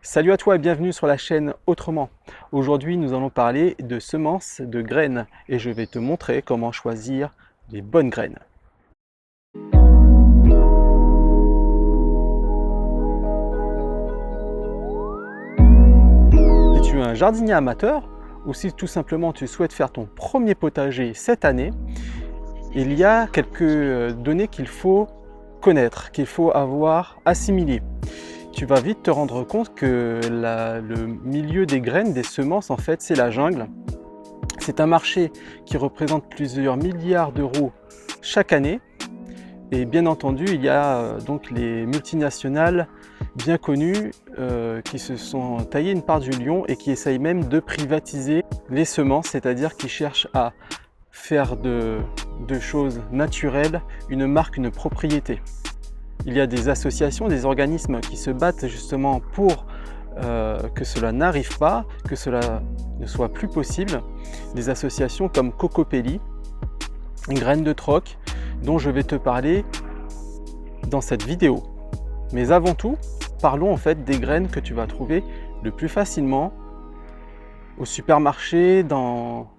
Salut à toi et bienvenue sur la chaîne Autrement. Aujourd'hui, nous allons parler de semences de graines et je vais te montrer comment choisir les bonnes graines. Si tu es un jardinier amateur ou si tout simplement tu souhaites faire ton premier potager cette année, il y a quelques données qu'il faut connaître, qu'il faut avoir assimilées. Tu vas vite te rendre compte que le milieu des graines, des semences, en fait, c'est la jungle. C'est un marché qui représente plusieurs milliards d'euros chaque année. Et bien entendu, il y a donc les multinationales bien connues qui se sont taillées une part du lion et qui essayent même de privatiser les semences, c'est-à-dire qui cherchent à faire de choses naturelles une marque, une propriété. Il y a des associations, des organismes qui se battent justement pour que cela n'arrive pas, que cela ne soit plus possible. Des associations comme Cocopelli, Graines de Troc, dont je vais te parler dans cette vidéo. Mais avant tout, parlons en fait des graines que tu vas trouver le plus facilement au supermarché, dans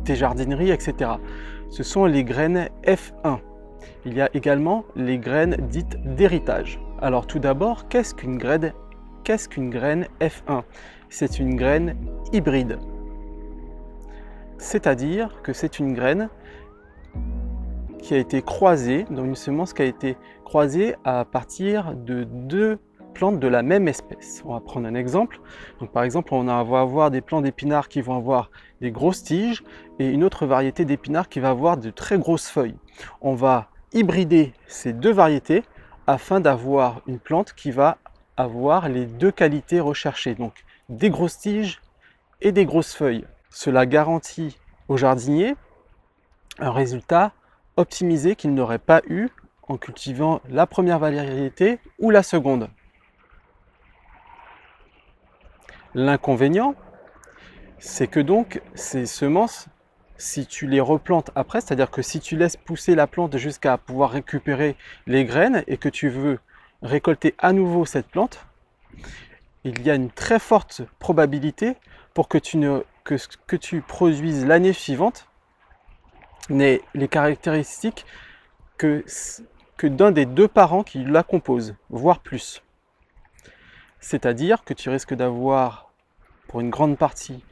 tes jardineries, etc. Ce sont les graines F1. Il y a également les graines dites d'héritage. Alors tout d'abord, qu'est-ce qu'une graine F1? C'est une graine hybride. C'est-à-dire que c'est une graine qui a été croisée, donc une semence qui a été croisée à partir de deux plantes de la même espèce. On va prendre un exemple. Donc par exemple, on va avoir des plants d'épinards qui vont avoir des grosses tiges et une autre variété d'épinards qui va avoir de très grosses feuilles. On va hybrider ces deux variétés afin d'avoir une plante qui va avoir les deux qualités recherchées, donc des grosses tiges et des grosses feuilles. Cela garantit au jardinier un résultat optimisé qu'il n'aurait pas eu en cultivant la première variété ou la seconde. L'inconvénient, c'est que donc ces semences, si tu les replantes après, c'est-à-dire que si tu laisses pousser la plante jusqu'à pouvoir récupérer les graines et que tu veux récolter à nouveau cette plante, il y a une très forte probabilité pour que tu produises l'année suivante n'ait les caractéristiques que d'un des deux parents qui la composent, voire plus. C'est-à-dire que tu risques d'avoir, pour une grande partie,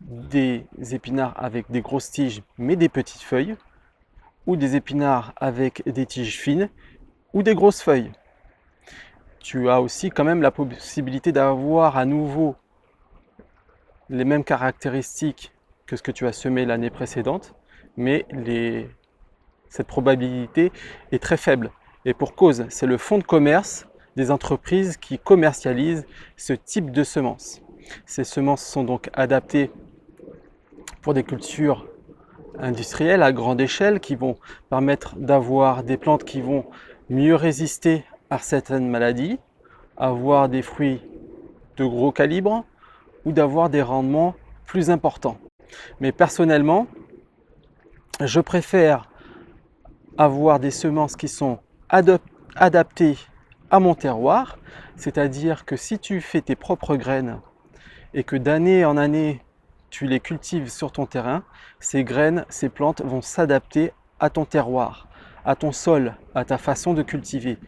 des épinards avec des grosses tiges mais des petites feuilles, ou des épinards avec des tiges fines ou des grosses feuilles. Tu as aussi quand même la possibilité d'avoir à nouveau les mêmes caractéristiques que ce que tu as semé l'année précédente, mais cette probabilité est très faible. Et pour cause, c'est le fonds de commerce des entreprises qui commercialisent ce type de semences. Ces semences sont donc adaptées pour des cultures industrielles à grande échelle qui vont permettre d'avoir des plantes qui vont mieux résister à certaines maladies, avoir des fruits de gros calibre ou d'avoir des rendements plus importants. Mais personnellement, je préfère avoir des semences qui sont adaptées à mon terroir, c'est-à-dire que si tu fais tes propres graines et que d'année en année tu les cultives sur ton terrain, ces graines, ces plantes vont s'adapter à ton terroir, à ton sol, à ta façon de cultiver,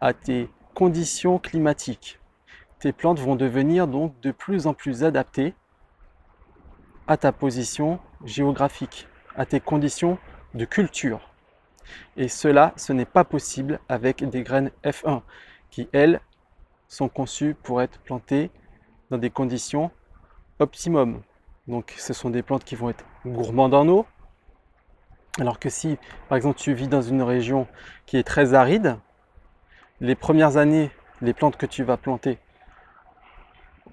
à tes conditions climatiques. Tes plantes vont devenir donc de plus en plus adaptées à ta position géographique, à tes conditions de culture. Et cela, ce n'est pas possible avec des graines F1 qui, elles, sont conçues pour être plantées dans des conditions optimum. Donc ce sont des plantes qui vont être gourmandes en eau, alors que si par exemple tu vis dans une région qui est très aride, les premières années, les plantes que tu vas planter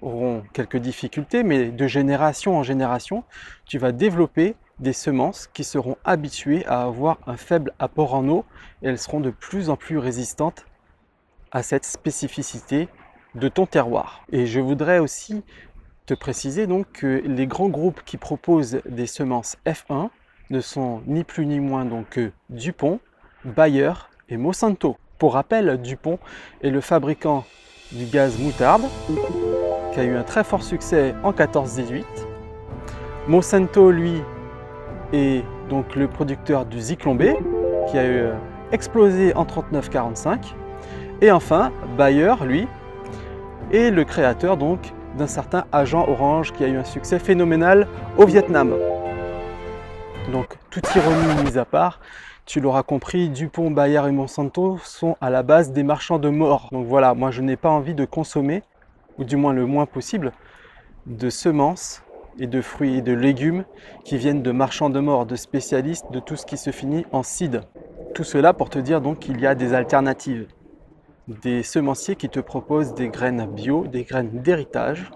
auront quelques difficultés, mais de génération en génération, tu vas développer des semences qui seront habituées à avoir un faible apport en eau et elles seront de plus en plus résistantes à cette spécificité de ton terroir. Et je voudrais aussi te préciser donc que les grands groupes qui proposent des semences F1 ne sont ni plus ni moins donc que DuPont, Bayer et Monsanto. Pour rappel, DuPont est le fabricant du gaz moutarde, qui a eu un très fort succès en 14-18. Monsanto, lui, est donc le producteur du Zyklon B, qui a explosé en 39-45. Et enfin, Bayer, lui, est le créateur donc d'un certain agent orange qui a eu un succès phénoménal au Vietnam. Donc, toute ironie mise à part, tu l'auras compris, Dupont, Bayer et Monsanto sont à la base des marchands de mort. Donc voilà, moi je n'ai pas envie de consommer, ou du moins le moins possible, de semences et de fruits et de légumes qui viennent de marchands de mort, de spécialistes de tout ce qui se finit en seed. Tout cela pour te dire donc qu'il y a des alternatives. Des semenciers qui te proposent des graines bio, des graines d'héritage,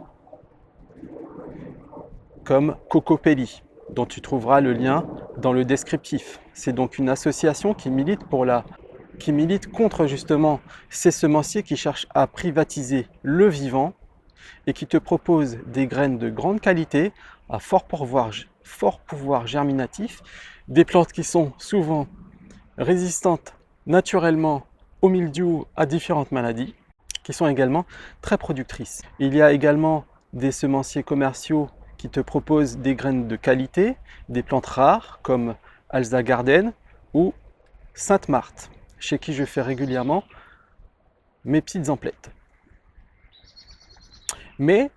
comme Cocopelli, dont tu trouveras le lien dans le descriptif. C'est donc une association qui milite contre justement ces semenciers qui cherchent à privatiser le vivant et qui te propose des graines de grande qualité à fort pouvoir germinatif, des plantes qui sont souvent résistantes naturellement au mildiou, à différentes maladies, qui sont également très productrices. Il y a également des semenciers commerciaux qui te proposent des graines de qualité, des plantes rares comme Alza Garden ou Sainte Marthe, chez qui je fais régulièrement mes petites emplettes. Mais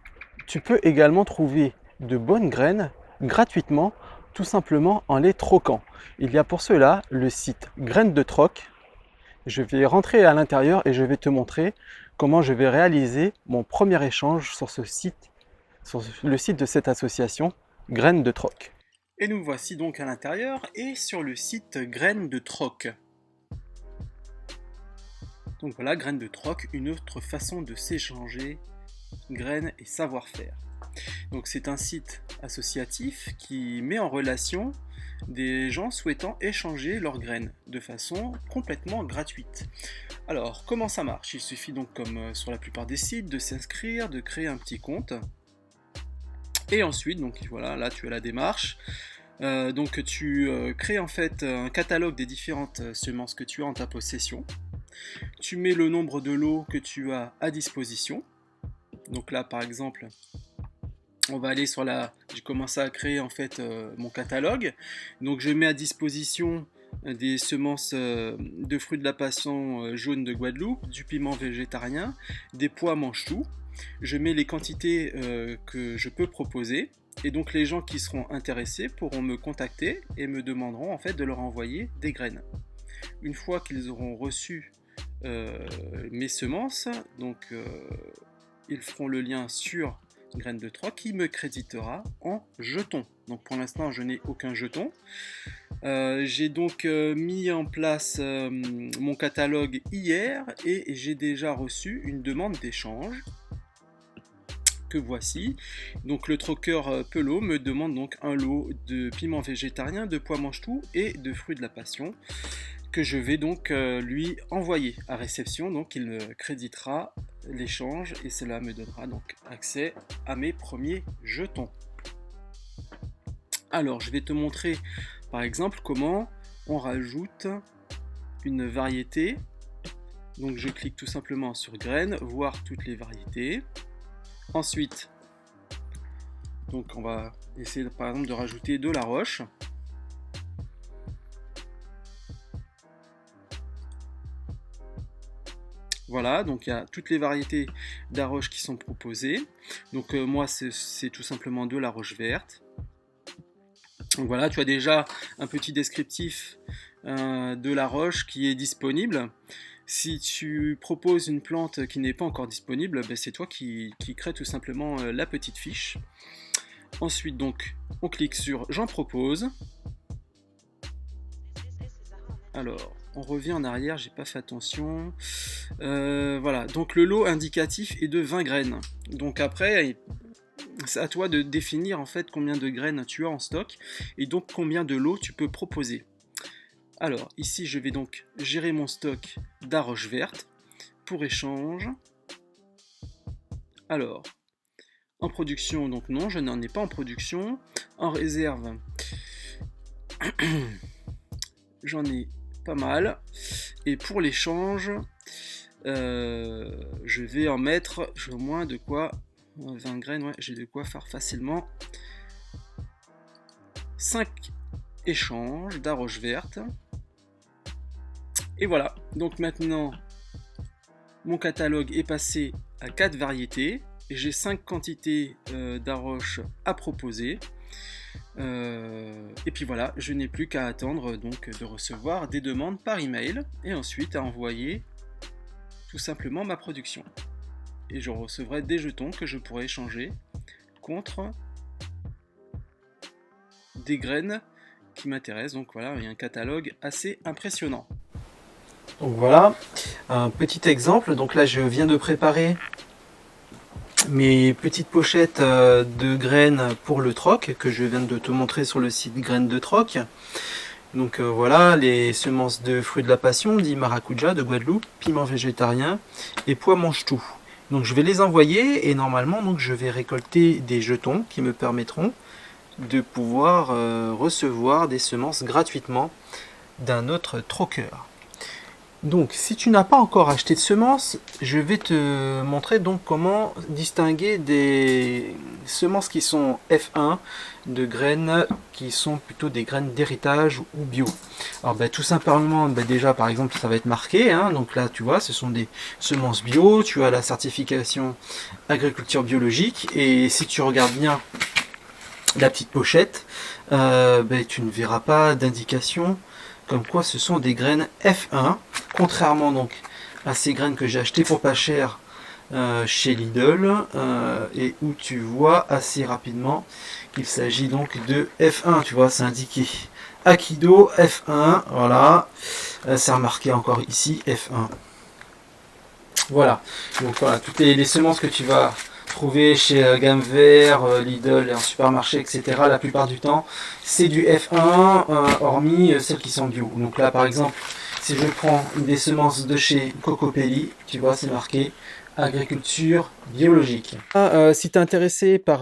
tu peux également trouver de bonnes graines gratuitement, tout simplement en les troquant. Il y a pour cela le site Graines de Troc. Je vais rentrer à l'intérieur et je vais te montrer comment je vais réaliser mon premier échange sur ce site, sur le site de cette association Graines de Troc. Et nous voici donc à l'intérieur et sur le site Graines de Troc. Donc voilà, Graines de Troc, une autre façon de s'échanger graines et savoir-faire. Donc c'est un site associatif qui met en relation des gens souhaitant échanger leurs graines de façon complètement gratuite. Alors comment ça marche? Il suffit donc, comme sur la plupart des sites, de s'inscrire, de créer un petit compte. Et ensuite, donc voilà, là tu as la démarche. Donc tu crées en fait un catalogue des différentes semences que tu as en ta possession. Tu mets le nombre de lots que tu as à disposition. Donc là par exemple, on va aller sur la... J'ai commencé à créer en fait mon catalogue. Donc je mets à disposition des semences de fruits de la passion jaune de Guadeloupe, du piment végétarien, des pois manchoux. Je mets les quantités que je peux proposer. Et donc les gens qui seront intéressés pourront me contacter et me demanderont en fait de leur envoyer des graines. Une fois qu'ils auront reçu mes semences, donc ils feront le lien sur Graines de Troc qui me créditera en jetons. Donc pour l'instant je n'ai aucun jeton. J'ai donc mis en place mon catalogue hier et j'ai déjà reçu une demande d'échange que voici. Donc le troqueur Pelot me demande donc un lot de piment végétarien, de pois mange-tout et de fruits de la passion que je vais donc lui envoyer à réception. Donc il me créditera l'échange et cela me donnera donc accès à mes premiers jetons. Alors je vais te montrer par exemple comment on rajoute une variété. Donc je clique tout simplement sur graines, voir toutes les variétés. Ensuite, donc on va essayer par exemple de rajouter de la roche. Voilà, donc il y a toutes les variétés d'arroche qui sont proposées. Donc moi c'est tout simplement de la roche verte. Donc voilà, tu as déjà un petit descriptif de la roche qui est disponible. Si tu proposes une plante qui n'est pas encore disponible, ben c'est toi qui crée tout simplement la petite fiche. Ensuite donc on clique sur j'en propose. Alors on revient en arrière, j'ai pas fait attention. Voilà, donc le lot indicatif est de 20 graines. Donc après, c'est à toi de définir en fait combien de graines tu as en stock et donc combien de lots tu peux proposer. Alors ici je vais donc gérer mon stock d'arroche verte pour échange. Alors en production, donc non, je n'en ai pas en production. En réserve, j'en ai pas mal. Et pour l'échange, je vais en mettre, j'ai au moins de quoi, 20 graines, ouais, j'ai de quoi faire facilement 5 échanges d'arroches vertes. Et voilà, donc maintenant mon catalogue est passé à 4 variétés et j'ai 5 quantités d'arroches à proposer. Et puis voilà, je n'ai plus qu'à attendre donc de recevoir des demandes par email et ensuite à envoyer tout simplement ma production. Et je recevrai des jetons que je pourrai échanger contre des graines qui m'intéressent. Donc voilà, il y a un catalogue assez impressionnant. Donc voilà, un petit exemple. Donc là, je viens de préparer mes petites pochettes de graines pour le troc que je viens de te montrer sur le site Graines de Troc. Donc voilà, les semences de fruits de la passion, dit maracuja de Guadeloupe, piment végétarien et pois mange-tout. Donc je vais les envoyer et normalement donc je vais récolter des jetons qui me permettront de pouvoir recevoir des semences gratuitement d'un autre troqueur. Donc, si tu n'as pas encore acheté de semences, je vais te montrer donc comment distinguer des semences qui sont F1 de graines qui sont plutôt des graines d'héritage ou bio. Alors, tout simplement, déjà par exemple, ça va être marqué. Donc là, tu vois, ce sont des semences bio. Tu as la certification agriculture biologique. Et si tu regardes bien la petite pochette, tu ne verras pas d'indication comme quoi ce sont des graines F1, contrairement donc à ces graines que j'ai achetées pour pas cher chez Lidl et où tu vois assez rapidement qu'il s'agit donc de F1, tu vois, c'est indiqué Akido F1, voilà, c'est remarqué encore ici F1. Voilà, donc voilà, toutes les semences que tu vas trouver chez Gamme Vert, Lidl et en supermarché, etc. La plupart du temps, c'est du F1, hormis celles qui sont bio. Donc là, par exemple, si je prends des semences de chez Cocopelli, tu vois, c'est marqué agriculture biologique. Si tu es intéressé par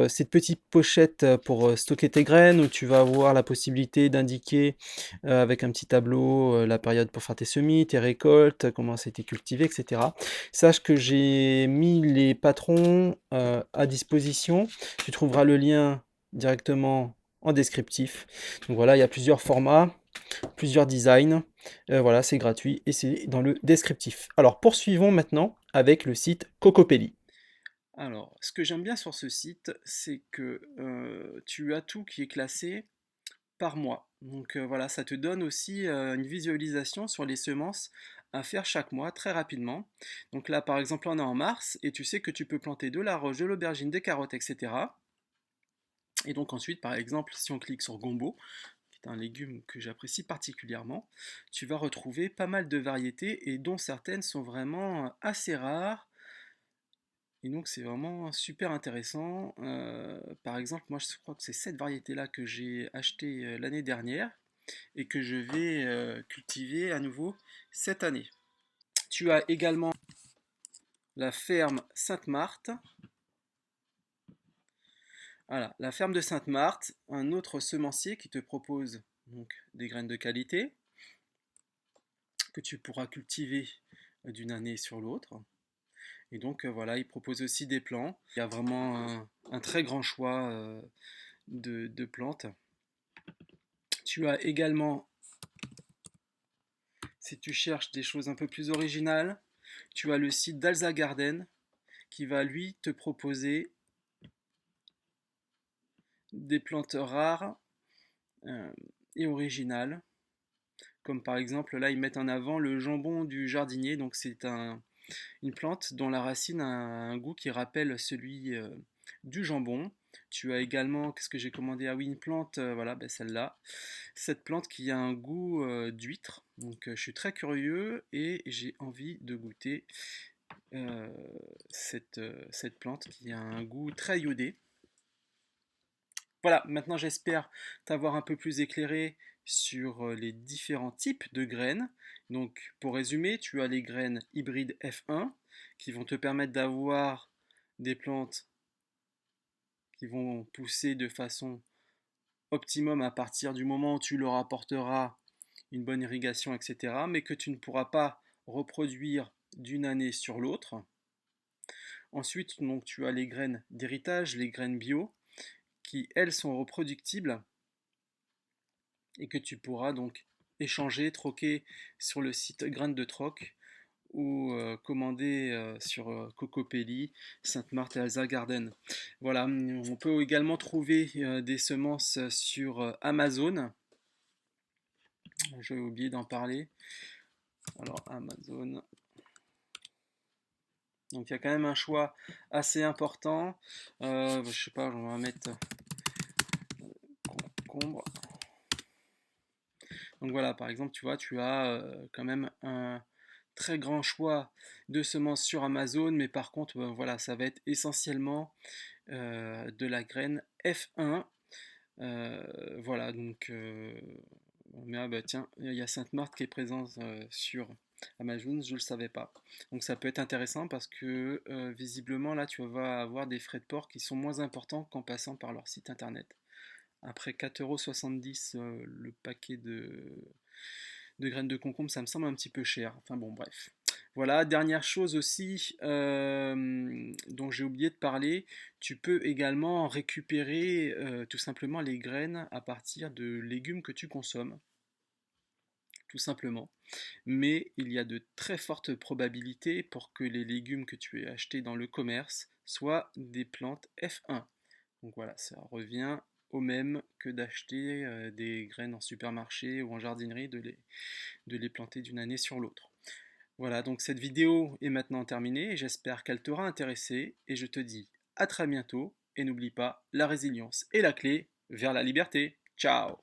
cette petite pochette pour stocker tes graines, où tu vas avoir la possibilité d'indiquer avec un petit tableau la période pour faire tes semis, tes récoltes, comment ça a été cultivé, etc. Sache que j'ai mis les patrons à disposition. Tu trouveras le lien directement en descriptif. Donc voilà, il y a plusieurs formats, plusieurs designs. Voilà, c'est gratuit et c'est dans le descriptif. Alors poursuivons maintenant avec le site Cocopelli. Alors, ce que j'aime bien sur ce site, c'est que tu as tout qui est classé par mois. Donc voilà, ça te donne aussi une visualisation sur les semences à faire chaque mois très rapidement. Donc là, par exemple, on est en mars et tu sais que tu peux planter de la roche, de l'aubergine, des carottes, etc. Et donc ensuite, par exemple, si on clique sur gombo, qui est un légume que j'apprécie particulièrement, tu vas retrouver pas mal de variétés et dont certaines sont vraiment assez rares. Et donc c'est vraiment super intéressant. Par exemple, moi je crois que c'est cette variété-là que j'ai acheté l'année dernière et que je vais cultiver à nouveau cette année. Tu as également la ferme Sainte-Marthe. Voilà, la ferme de Sainte-Marthe, un autre semencier qui te propose donc des graines de qualité que tu pourras cultiver d'une année sur l'autre. Et donc voilà, il propose aussi des plants. Il y a vraiment un très grand choix de plantes. Tu as également, si tu cherches des choses un peu plus originales, tu as le site d'Alza Garden qui va lui te proposer des plantes rares euh, et originales. Comme par exemple, là, ils mettent en avant le jambon du jardinier. Donc, c'est une plante dont la racine a un goût qui rappelle celui du jambon. Tu as également, qu'est-ce que j'ai commandé? Ah oui, une plante, voilà, ben celle-là. Cette plante qui a un goût d'huître. Donc, je suis très curieux et j'ai envie de goûter euh, cette plante qui a un goût très iodé. Voilà, maintenant j'espère t'avoir un peu plus éclairé sur les différents types de graines. Donc pour résumer, tu as les graines hybrides F1 qui vont te permettre d'avoir des plantes qui vont pousser de façon optimum à partir du moment où tu leur apporteras une bonne irrigation, etc. Mais que tu ne pourras pas reproduire d'une année sur l'autre. Ensuite, donc, tu as les graines d'héritage, les graines bio, qui elles sont reproductibles et que tu pourras donc échanger, troquer sur le site Graines de Troc ou commander sur Cocopelli, Sainte-Marthe et Alsa Garden. Voilà, on peut également trouver des semences sur Amazon. J'ai oublié d'en parler. Alors Amazon. Donc il y a quand même un choix assez important. Je sais pas, on va mettre concombre. Donc voilà, par exemple, tu vois, tu as quand même un très grand choix de semences sur Amazon, mais par contre, voilà, ça va être essentiellement de la graine F1. Voilà, donc, mais ah bah tiens, il y a Sainte-Marthe qui est présente sur Amazon, je ne le savais pas. Donc ça peut être intéressant parce que visiblement là, tu vas avoir des frais de port qui sont moins importants qu'en passant par leur site internet. Après 4,70 € le paquet de graines de concombre, ça me semble un petit peu cher. Enfin bon, bref. Voilà, dernière chose aussi dont j'ai oublié de parler, tu peux également récupérer tout simplement les graines à partir de légumes que tu consommes, tout simplement. Mais il y a de très fortes probabilités pour que les légumes que tu aies achetés dans le commerce soient des plantes F1. Donc voilà, ça revient au même que d'acheter des graines en supermarché ou en jardinerie, de les planter d'une année sur l'autre. Voilà, donc cette vidéo est maintenant terminée, j'espère qu'elle t'aura intéressé et je te dis à très bientôt et n'oublie pas, la résilience est la clé vers la liberté. Ciao!